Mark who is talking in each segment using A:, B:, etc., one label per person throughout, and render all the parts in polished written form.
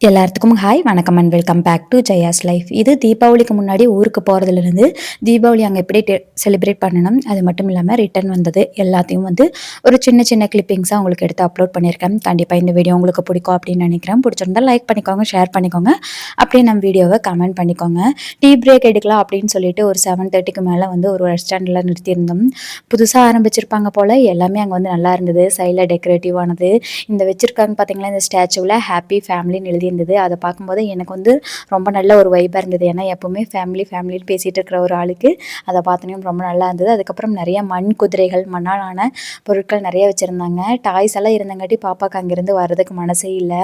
A: எல்லாத்துக்கும் ஹாய் வணக்கம் and welcome back to Jaya's life. இது தீபாவளிக்கு முன்னாடி ஊருக்கு போகிறதுலேருந்து தீபாவளி அங்கே எப்படி செலிப்ரேட் பண்ணணும், அது மட்டும் இல்லாமல் ரிட்டர்ன் வந்தது எல்லாத்தையும் ஒரு சின்ன சின்ன கிளிப்பிங்ஸாக உங்களுக்கு எடுத்து அப்லோட் பண்ணியிருக்கேன். கண்டிப்பாக இந்த வீடியோ உங்களுக்கு பிடிக்கும் அப்படின்னு நினைக்கிறேன். பிடிச்சிருந்தா லைக் பண்ணிக்கோங்க, ஷேர் பண்ணிக்கோங்க, அப்படியே நம்ம வீடியோவை கமெண்ட் பண்ணிக்கோங்க. டீ பிரேக் எடுக்கலாம் அப்படின்னு சொல்லிட்டு ஒரு 7:30க்கு மேலே ஒரு ரெஸ்டாரண்ட்டில் நிறுத்தியிருந்தோம். புதுசாக ஆரம்பிச்சிருப்பாங்க போல். எல்லாமே அங்கே நல்லா இருந்தது. சைடில் டெக்கரேட்டிவானது இந்த வச்சுருக்காங்க பார்த்தீங்களா, இந்த ஸ்டாச்சுவில் ஹாப்பி ஃபேமிலின்னு எழுதியிருந்தது. அதை பார்க்கும்போது எனக்கு ரொம்ப நல்ல ஒரு வைப்பாக இருந்தது. ஏன்னா எப்போவுமே ஃபேமிலின்னு பேசிகிட்டு இருக்கிற ஒரு ஆளுக்கு அதை பார்த்தோன்னே ரொம்ப நல்லா இருந்தது. அதுக்கப்புறம் நிறைய மண் குதிரைகள், மண்ணால் ஆன பொருட்கள் நிறைய வச்சுருந்தாங்க. டாய்ஸ் எல்லாம் இருந்தங்காட்டி பாப்பாவுக்கு அங்கேருந்து வர்றதுக்கு மனசே இல்லை.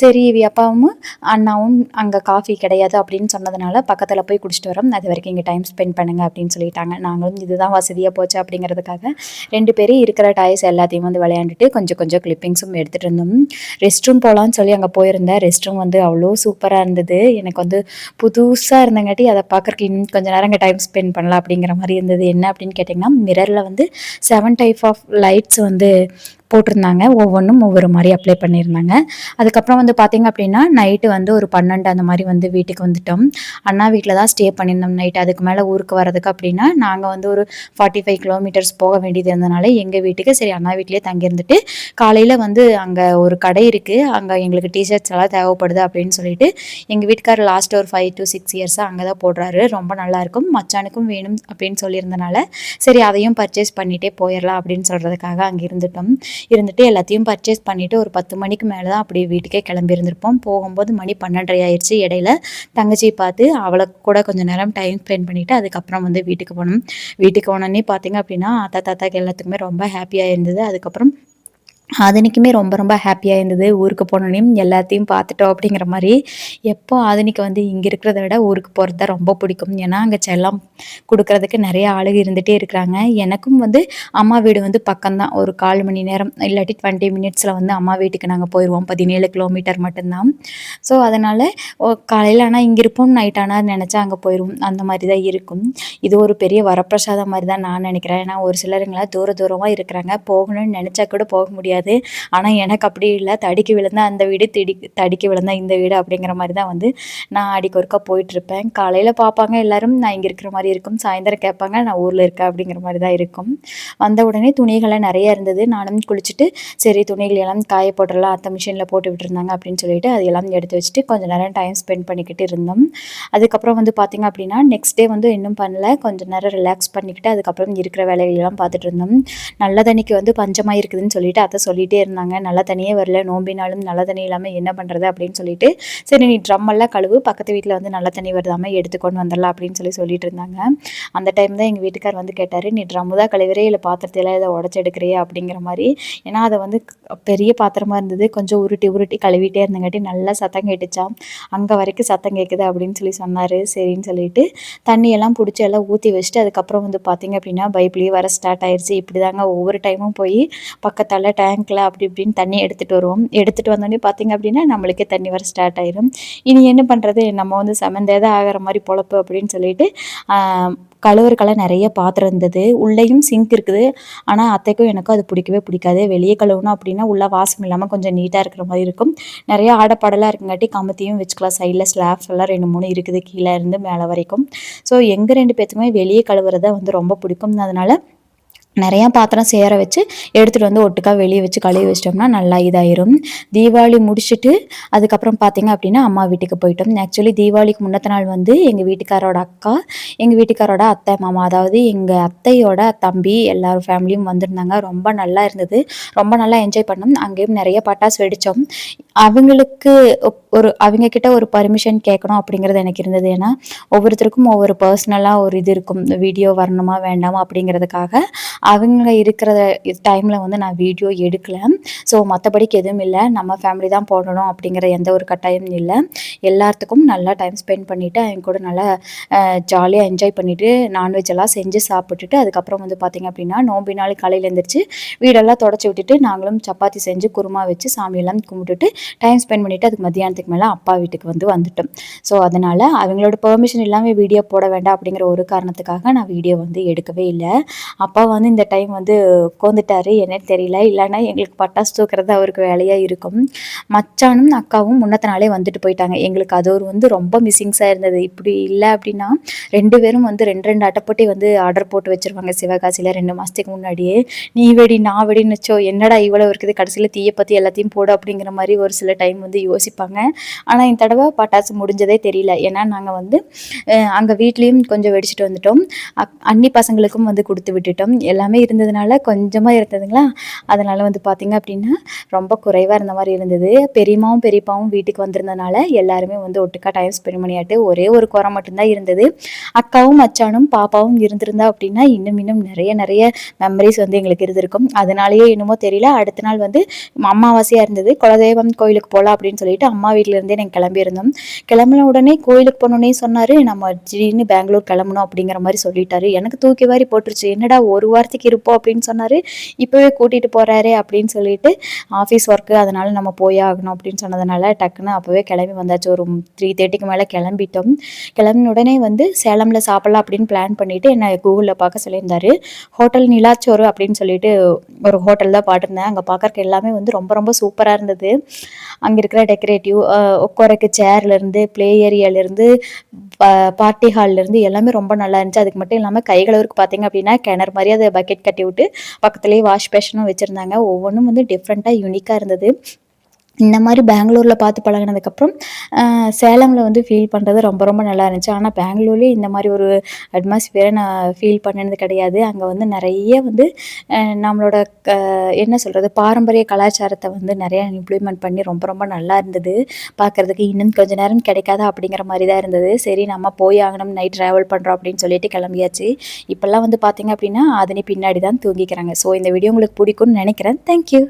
A: சரி அப்பாவும் அண்ணாவும் அங்கே காஃபி கிடையாது அப்படின்னு சொன்னதுனால பக்கத்தில் போய் குடிச்சிட்டு வரோம், அது வரைக்கும் இங்கே டைம் ஸ்பெண்ட் பண்ணுங்க அப்படின்னு சொல்லிட்டாங்க. நாங்களும் இதுதான் வசதியாக போச்சு அப்படிங்கிறதுக்காக 2 பேரும் இருக்கிற டாய்ஸ் எல்லாத்தையும் விளையாண்டுட்டு கொஞ்சம் கொஞ்சம் கிளிப்பிங்ஸும் எடுத்துகிட்டு இருந்தோம். ரெஸ்ட் ரூம் போகலான்னு சொல்லி அங்கே போயிருந்தேன். ரெஸ்ட் ரூம் அவ்வளோ சூப்பராக இருந்தது. எனக்கு புதுசாக இருந்தங்காட்டி அதை பார்க்குறக்கு இன்னும் கொஞ்சம் நேரம் அங்கே டைம் ஸ்பெண்ட் பண்ணலாம் அப்படிங்கிற மாதிரி இருந்தது. என்ன அப்படின்னு கேட்டிங்கன்னா, மிரரில் 7 டைப் ஆஃப் லைட்ஸ் போட்டிருந்தாங்க. ஒவ்வொன்றும் ஒவ்வொரு மாதிரி அப்ளை பண்ணியிருந்தாங்க. அதுக்கப்புறம் பார்த்திங்க அப்படின்னா நைட்டு ஒரு 12 அந்த மாதிரி வீட்டுக்கு வந்துட்டோம். அண்ணா வீட்டில் தான் ஸ்டே பண்ணியிருந்தோம் நைட்டு. அதுக்கு மேலே ஊருக்கு வரதுக்கு அப்படின்னா நாங்கள் ஒரு 45 கிலோமீட்டர்ஸ் போக வேண்டியது இருந்தனால எங்கள் வீட்டுக்கு சரி அண்ணா வீட்லேயே தங்கியிருந்துட்டு காலையில் அங்கே ஒரு கடை இருக்குது, அங்கே எங்களுக்கு டிஷர்ட்ஸ் எல்லாம் தேவைப்படுது அப்படின்னு சொல்லிட்டு எங்கள் வீட்டுக்காரர் லாஸ்ட் ஒரு 5 to 6 இயர்ஸாக அங்கே தான் போடுறாரு. ரொம்ப நல்லாயிருக்கும், மச்சானுக்கும் வேணும் அப்படின்னு சொல்லியிருந்தனால சரி அதையும் பர்ச்சேஸ் பண்ணிகிட்டே போயிடலாம் அப்படின்னு சொல்கிறதுக்காக அங்கே இருந்துட்டு எல்லாத்தையும் பர்ச்சேஸ் பண்ணிவிட்டு ஒரு 10 மணிக்கு மேலே தான் அப்படி வீட்டுக்கே கிளம்பி இருந்திருப்போம். போகும்போது மணி 12:30 ஆயிடுச்சு. இடையில தங்கச்சியை பார்த்து அவளை கூட கொஞ்சம் நேரம் டைம் ஸ்பெண்ட் பண்ணிவிட்டு அதுக்கப்புறம் வீட்டுக்கு போனோம். வீட்டுக்கு போனோன்னே பார்த்திங்க அப்படின்னா தாத்தாக்கு எல்லாத்துக்குமே ரொம்ப ஹாப்பியாக இருந்தது. அதுக்கப்புறம் ஆதினிக்குமே ரொம்ப ரொம்ப ஹாப்பியாக இருந்தது. ஊருக்கு போனோன்னே எல்லாத்தையும் பார்த்துட்டோம் அப்படிங்கிற மாதிரி. எப்போ ஆதினிக்கு இங்கே இருக்கிறத விட ஊருக்கு போகிறது தான் ரொம்ப பிடிக்கும். ஏன்னா அங்கே செல்லம் கொடுக்கறதுக்கு நிறைய ஆளுங்க இருந்துகிட்டே இருக்கிறாங்க. எனக்கும் அம்மா வீடு பக்கம்தான், ஒரு 1/4 மணி நேரம் இல்லாட்டி 20 மினிட்ஸில் அம்மா வீட்டுக்கு நாங்கள் போயிடுவோம். 17 கிலோமீட்டர் மட்டும்தான். ஸோ அதனால் காலையில் ஆனால் இங்கே இருப்போம், நைட் ஆனால் நினச்சா அங்கே போயிடுவோம். அந்த மாதிரி தான் இருக்கும். இது ஒரு பெரிய வரப்பிரசாதம் மாதிரி தான் நான் நினைக்கிறேன். ஏன்னா ஒரு சிலருங்களாம் தூரமாக இருக்கிறாங்க, போகணும்னு நினச்சா கூட போக முடியாது. ஆனால் எனக்கு அப்படி இல்லை. தடிக்கு விழுந்தா அந்த வீடு, தடிக்கு விழுந்தா இந்த வீடு அப்படிங்கிற மாதிரி தான் நான் அடிக்க ஒருக்கா போயிட்டுருப்பேன். காலையில் பார்ப்பாங்க எல்லோரும் நான் இங்கே இருக்கிற மாதிரி இருக்கும், சாயந்தரம் கேட்பாங்க நான் ஊரில் இருக்கேன் அப்படிங்கிற மாதிரி தான் இருக்கும். வந்த உடனே துணிகள்லாம் நிறைய இருந்தது. நானும் குளிச்சுட்டு சரி துணிகள் எல்லாம் காய போட்டுடலாம், அத்தை மிஷினில் போட்டு விட்டுருந்தாங்க அப்படின்னு சொல்லிட்டு அது எல்லாம் எடுத்து வச்சுட்டு கொஞ்சம் நேரம் டைம் ஸ்பெண்ட் பண்ணிக்கிட்டு இருந்தோம். அதுக்கப்புறம் பார்த்திங்க அப்படின்னா நெக்ஸ்ட் டே இன்னும் பண்ணல, கொஞ்சம் நேரம் ரிலாக்ஸ் பண்ணிக்கிட்டு அதுக்கப்புறம் இருக்கிற வேலைகளெல்லாம் பார்த்துட்டு இருந்தோம். நல்ல தண்ணிக்கு பஞ்சமாக இருக்குதுன்னு சொல்லிட்டு அதை சொல்லிகிட்டே இருந்தாங்க. நல்ல தண்ணியே வரல, நோம்பினாலும் நல்ல தண்ணி இல்லாமல் என்ன பண்ணுறது அப்படின்னு சொல்லிட்டு சரி நீ ட்ரம்மெல்லாம் கழுவு, பக்கத்து வீட்டில் நல்ல தண்ணி வருதாமல் எடுத்துக்கொண்டு வந்துடலாம் அப்படின்னு சொல்லிட்டு இருந்தாங்க. அந்த டைம் தான் எங்கள் வீட்டுக்கார் கேட்டார், நீ ட்ரம்மு தான் கழுவுறே இல்லை பாத்திரத்தையெல்லாம் இதை உடச்சி எடுக்கிறியே அப்படிங்கிற மாதிரி. ஏன்னா அதை பெரிய பாத்திரமாக இருந்தது, கொஞ்சம் உருட்டி கழுவிட்டே இருந்தங்காட்டி நல்லா சத்தம் கேட்டுச்சான். அங்கே வரைக்கும் சத்தம் கேட்குது அப்படின்னு சொன்னார். சரின்னு சொல்லிட்டு தண்ணியெல்லாம் பிடிச்சி எல்லாம் ஊற்றி வச்சுட்டு அதுக்கப்புறம் பார்த்திங்க அப்படின்னா பைப்லேயே வர ஸ்டார்ட் ஆயிடுச்சு. இப்படி தாங்க ஒவ்வொரு டைமும் போய் பக்கத்தால் டேங்க்கில் அப்படி இப்படின்னு தண்ணி எடுத்துகிட்டு வருவோம். எடுத்துகிட்டு வந்தோடனே பார்த்திங்க அப்படின்னா நம்மளுக்கே தண்ணி வர ஸ்டார்ட் ஆயிடும். இனி என்ன பண்ணுறது, நம்ம சமந்தேதான் ஆகிற மாதிரி பொழப்பு அப்படின்னு சொல்லிட்டு கழுவுறக்கெல்லாம் நிறைய பாத்திரம் இருந்தது. உள்ளேயும் சிங்க் இருக்குது. ஆனால் அத்தைக்கும் எனக்கும் அது பிடிக்காது. வெளியே கழுவுணும் அப்படின்னா உள்ள வாசம் இல்லாமல் கொஞ்சம் நீட்டாக இருக்கிற மாதிரி இருக்கும். நிறைய ஆடப்பாடலாக இருக்குங்காட்டி கமத்தியும் வச்சுக்கலாம். சைடில் ஸ்லாப்ஸ் எல்லாம் 2 3 இருக்குது, கீழே இருந்து மேலே வரைக்கும். ஸோ எங்கள் 2 பேத்துக்குமே வெளியே கழுவுறத ரொம்ப பிடிக்கும். அதனால் நிறையா பாத்திரம் சேர வச்சு எடுத்துகிட்டு ஒட்டுக்கா வெளியே வச்சு கழுவி வச்சிட்டோம்னா நல்லா இதாயிரும். தீபாவளி முடிச்சுட்டு அதுக்கப்புறம் பார்த்திங்க அப்படின்னா அம்மா வீட்டுக்கு போயிட்டோம். ஆக்சுவலி தீபாவளிக்கு முன்னத்த நாள் எங்கள் வீட்டுக்காரோட அக்கா, எங்கள் வீட்டுக்காரோட அத்தை மாமா, அதாவது எங்கள் அத்தையோட தம்பி எல்லாரும் ஃபேமிலியும் வந்திருந்தாங்க. ரொம்ப நல்லா இருந்தது, ரொம்ப நல்லா என்ஜாய் பண்ணோம். அங்கேயும் நிறைய பட்டாசு வெடித்தோம். அவங்களுக்கு அவங்க கிட்ட ஒரு பர்மிஷன் கேட்கணும் அப்படிங்கிறது எனக்கு இருந்தது. ஏன்னா ஒவ்வொருத்தருக்கும் ஒவ்வொரு பர்சனலாக ஒரு இது இருக்கும், வீடியோ வரணுமா வேண்டாமா அப்படிங்கிறதுக்காக அவங்க இருக்கிற டைமில் நான் வீடியோ எடுக்கல. ஸோ மற்றபடிக்கு எதுவும் இல்லை, நம்ம ஃபேமிலி தான் போடணும் அப்படிங்கிற எந்த ஒரு கட்டாயமும் இல்லை. எல்லாத்துக்கும் நல்லா டைம் ஸ்பெண்ட் பண்ணிவிட்டு அவங்க கூட நல்லா ஜாலியாக என்ஜாய் பண்ணிவிட்டு நான்வெஜ் எல்லாம் செஞ்சு சாப்பிட்டுட்டு அதுக்கப்புறம் பார்த்திங்க அப்படின்னா நோம்பி நாள் காலையில் எழுந்திரிச்சு வீடெல்லாம் தொடச்சி விட்டுட்டு நாங்களும் சப்பாத்தி செஞ்சு குருமா வச்சு சாமியெல்லாம் கும்பிட்டுட்டு டைம் ஸ்பெண்ட் பண்ணிவிட்டு அதுக்கு மத்தியானத்துக்கு மேலே அப்பா வீட்டுக்கு வந்துட்டோம். ஸோ அதனால் அவங்களோட பெர்மிஷன் இல்லாமல் வீடியோ போட வேண்டாம் அப்படிங்கிற ஒரு காரணத்துக்காக நான் வீடியோ எடுக்கவே இல்லை. அப்பா இந்த டைம் வந்து உட்காந்துட்டாரு, என்னன்னு தெரியல. இல்லைன்னா எங்களுக்கு பட்டாசு தூக்குறது அவருக்கு வேலையாக இருக்கும். மச்சானும் அக்காவும் முன்னத்த நாளே வந்துட்டு போயிட்டாங்க. எங்களுக்கு அது ஒரு வந்து ரொம்ப மிஸ்ஸிங்ஸாக இருந்தது. இப்படி இல்லை அப்படின்னா 2 பேரும் வந்து 2, 2 அட்டைப்பொட்டி வந்து ஆர்டர் போட்டு வச்சுருவாங்க சிவகாசியில் 2 மாதத்துக்கு முன்னாடியே. நீ வெடி நான் வெடின்னு வச்சோ, என்னடா இவ்வளோ இருக்குது, கடைசியில் தீய பற்றி எல்லாத்தையும் போடு அப்படிங்கிற மாதிரி ஒரு சில டைம் வந்து யோசிப்பாங்க. ஆனால் இந்த தடவை பட்டாசு முடிஞ்சதே தெரியல. ஏன்னா நாங்கள் வந்து அங்கே வீட்லேயும் கொஞ்சம் வெடிச்சிட்டு வந்துட்டோம். அண்ணி பசங்களுக்கும் வந்து கொடுத்து விட்டுட்டோம். எல்லாமே இருந்ததுனால கொஞ்சமாக இருந்ததுங்களா, அதனால் வந்து பார்த்திங்க அப்படின்னா ரொம்ப குறைவாக இருந்த மாதிரி இருந்தது. பெரியம்மாவும் பெரியப்பாவும் வீட்டுக்கு வந்திருந்தனால எல்லாருமே வந்து ஒட்டுக்கா டைம் ஸ்பெண்ட் பண்ணியாட்டு. ஒரே ஒரு குறை மட்டும்தான் இருந்தது. அக்காவும் மச்சானும் பாப்பாவும் இருந்திருந்தா அப்படின்னா இன்னும் இன்னும் நிறைய நிறைய மெமரிஸ் வந்து எங்களுக்கு இருந்திருக்கும். அதனாலேயே என்னமோ தெரியல, அடுத்த நாள் வந்து அமாவாசையாக இருந்தது. குலதெய்வம் கோயிலுக்கு போகலாம் அப்படின்னு சொல்லிட்டு அம்மா வீட்டிலேருந்தே நாங்கள் கிளம்பியிருந்தோம். கிளம்பின உடனே கோயிலுக்கு போனோடனே சொன்னார், நம்ம திடீர்னு பெங்களூர் கிளம்பணும் அப்படிங்கிற மாதிரி சொல்லிட்டாரு. எனக்கு தூக்கி வாரி போட்டுருச்சு. என்னடா ஒரு வாரத்துக்கு இருப்போம் அப்படின்னு சொன்னார், இப்போவே கூட்டிகிட்டு போகிறாரே அப்படின்னு சொல்லிட்டு ஆஃபீஸ் ஒர்க்கு அதனால் நம்ம போயே ஆகணும் அப்படின்னு சொன்னதுனால டக்குன்னு அப்போவே கிளம்பி வந்தாச்சு. ஒரு 3:30க்கு மேலே கிளம்பிட்டோம். கிளம்பின உடனே வந்து சேலமில் சாப்பிட்லாம் அப்படின்னு பிளான் பண்ணிவிட்டு என்னை கூகுளில் பார்க்க சொல்லியிருந்தார். ஹோட்டல் நிலாச்சோறு அப்படின்னு சொல்லிட்டு ஒரு ஹோட்டல் தான் பார்த்துருந்தேன். அங்கே பார்க்குறக்கு எல்லாமே வந்து ரொம்ப ரொம்ப சூப்பராக இருந்தது. அங்கே இருக்கிற டெக்கரேட்டிவ், உட்காரக்கு சேர்லேருந்து, ப்ளே ஏரியாலேருந்து, பார்ட்டி ஹால்லேருந்து எல்லாமே ரொம்ப நல்லா இருந்துச்சு. அதுக்கு மட்டும் இல்லாமல் கை கழுவுறதுக்கு பார்த்தீங்க அப்படின்னா கிணறு மாதிரி அதை பக்கெட் கட்டி விட்டு பக்கத்துலேயே வாஷ் பேஷனும் வச்சுருந்தாங்க. ஒவ்வொன்றும் வந்து டிஃப்ரெண்ட்டாக யூனிக்காக இருந்தது. இந்த மாதிரி பெங்களூரில் பார்த்து பழகினதுக்கப்புறம் சேலமில் வந்து ஃபீல் பண்ணுறது ரொம்ப ரொம்ப நல்லா இருந்துச்சு. ஆனால் பெங்களூர்லேயே இந்த மாதிரி ஒரு அட்மாஸ்பியரை நான் ஃபீல் பண்ணினது கிடையாது. அங்கே வந்து நிறைய வந்து நம்மளோட என்ன சொல்கிறது, பாரம்பரிய கலாச்சாரத்தை வந்து நிறையா இம்ப்ளிமெண்ட் பண்ணி ரொம்ப ரொம்ப நல்லா இருந்தது. பார்க்குறதுக்கு இன்னும் கொஞ்ச நேரம் கிடைக்காதா அப்படிங்கிற மாதிரி தான் இருந்தது. சரி நம்ம போய் ஆகணும், நைட் ட்ராவல் பண்ணுறோம் அப்படின்னு சொல்லிட்டு கிளம்பியாச்சு. இப்போல்லாம் வந்து பார்த்திங்க அப்படின்னா அதனை பின்னாடி தான் தூங்கிக்கிறாங்க. ஸோ இந்த வீடியோ உங்களுக்கு பிடிக்கும்னு நினைக்கிறேன். தேங்க்யூ.